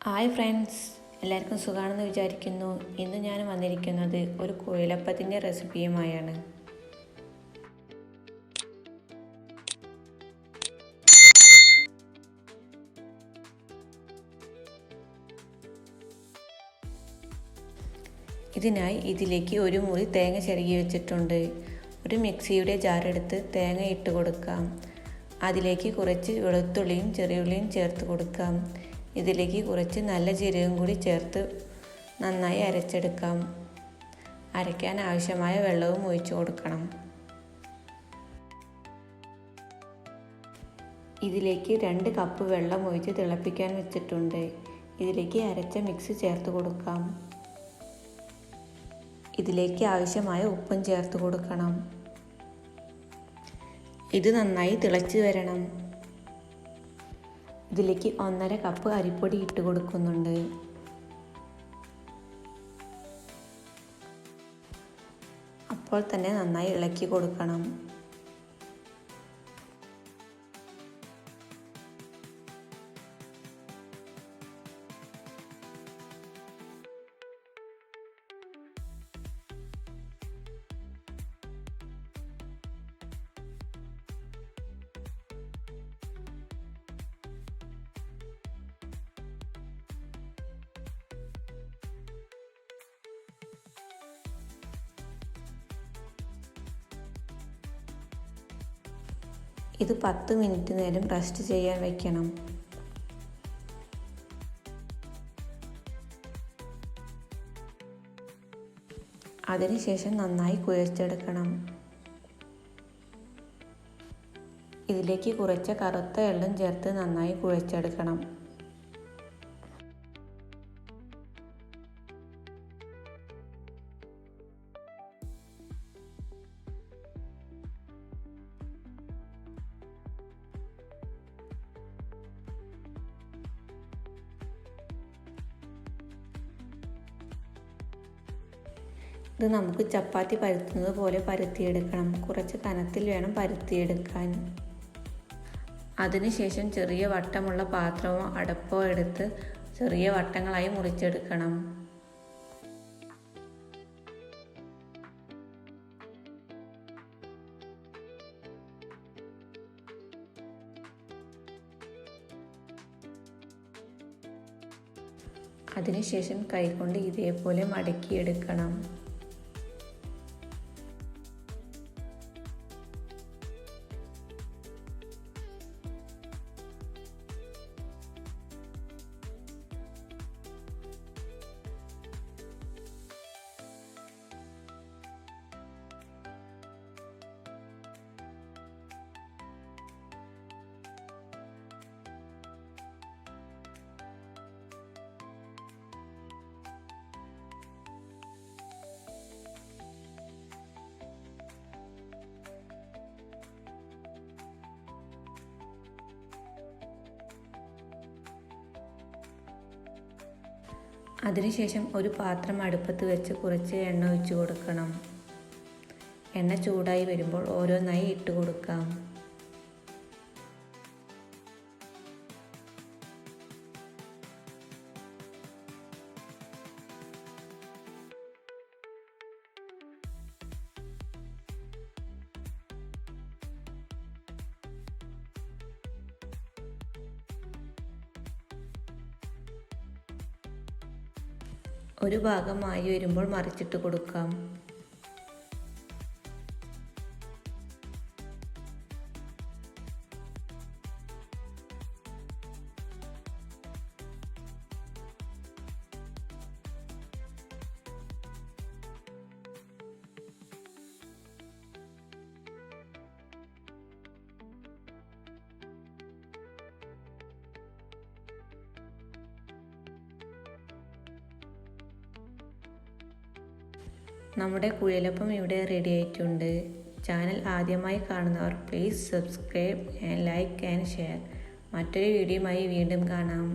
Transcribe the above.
Hi friends, എല്ലാവർക്കും സുഖമാണെന്ന് വിചാരിക്കുന്നു. ഇന്ന് ഞാൻ വന്നിരിക്കുന്നത് ഒരു കുഴലപ്പത്തിൻ്റെ റെസിപ്പിയുമായാണ്. ഇതിനായി ഇതിലേക്ക് ഒരു മുറി തേങ്ങ ചിരകി വെച്ചിട്ടുണ്ട്. ഒരു മിക്സിയുടെ ജാറെടുത്ത് തേങ്ങ ഇട്ട് കൊടുക്കാം. അതിലേക്ക് കുറച്ച് വെളുത്തുള്ളിയും ചെറിയുള്ളിയും ചേർത്ത് കൊടുക്കാം. ഇതിലേക്ക് കുറച്ച് നല്ല ജീരകം കൂടി ചേർത്ത് നന്നായി അരച്ചെടുക്കാം. അരയ്ക്കാൻ ആവശ്യമായ വെള്ളവും ഒഴിച്ചു കൊടുക്കണം. ഇതിലേക്ക് 2 കപ്പ് വെള്ളം ഒഴിച്ച് തിളപ്പിക്കാൻ വെച്ചിട്ടുണ്ട്. ഇതിലേക്ക് അരച്ച മിക്സ് ചേർത്ത് കൊടുക്കാം. ഇതിലേക്ക് ആവശ്യമായ ഉപ്പും ചേർത്ത് കൊടുക്കണം. ഇത് നന്നായി തിളച്ച് വരണം. ഇതിലേക്ക് 1.5 കപ്പ് അരിപ്പൊടി ഇട്ട് കൊടുക്കുന്നുണ്ട്. അപ്പോൾ തന്നെ നന്നായി ഇളക്കി കൊടുക്കണം. ഇത് 10 മിനിറ്റ് നേരം റെസ്റ്റ് ചെയ്യാൻ വയ്ക്കണം. അതിനുശേഷം നന്നായി കുഴച്ചെടുക്കണം. ഇതിലേക്ക് കുറച്ച് കറുത്ത എള്ളും ചേർത്ത് നന്നായി കുഴച്ചെടുക്കണം. ഇത് നമുക്ക് ചപ്പാത്തി പരത്തുന്നത് പോലെ പരത്തിയെടുക്കണം. കുറച്ച് കനത്തിൽ വേണം പരത്തിയെടുക്കാൻ. അതിനുശേഷം ചെറിയ വട്ടമുള്ള പാത്രമോ അടപ്പോ എടുത്ത് ചെറിയ വട്ടങ്ങളായി മുറിച്ചെടുക്കണം. അതിനുശേഷം കൈകൊണ്ട് ഇതേപോലെ മടക്കിയെടുക്കണം. അതിനുശേഷം ഒരു പാത്രം അടുപ്പത്ത് വെച്ച് കുറച്ച് എണ്ണ ഒഴിച്ച് കൊടുക്കണം. എണ്ണ ചൂടായി വരുമ്പോൾ ഓരോന്നായി ഇട്ട് കൊടുക്കാം. ഒരു ഭാഗമായി വരുമ്പോൾ മറിച്ചിട്ട് കൊടുക്കാം. നമ്മുടെ കുഴലപ്പം ഇവിടെ റെഡി ആയിട്ടുണ്ട്. ചാനൽ ആദ്യമായി കാണുന്നവർ please subscribe and like and share. മറ്റൊരു വീഡിയോയുമായി വീണ്ടും കാണാം.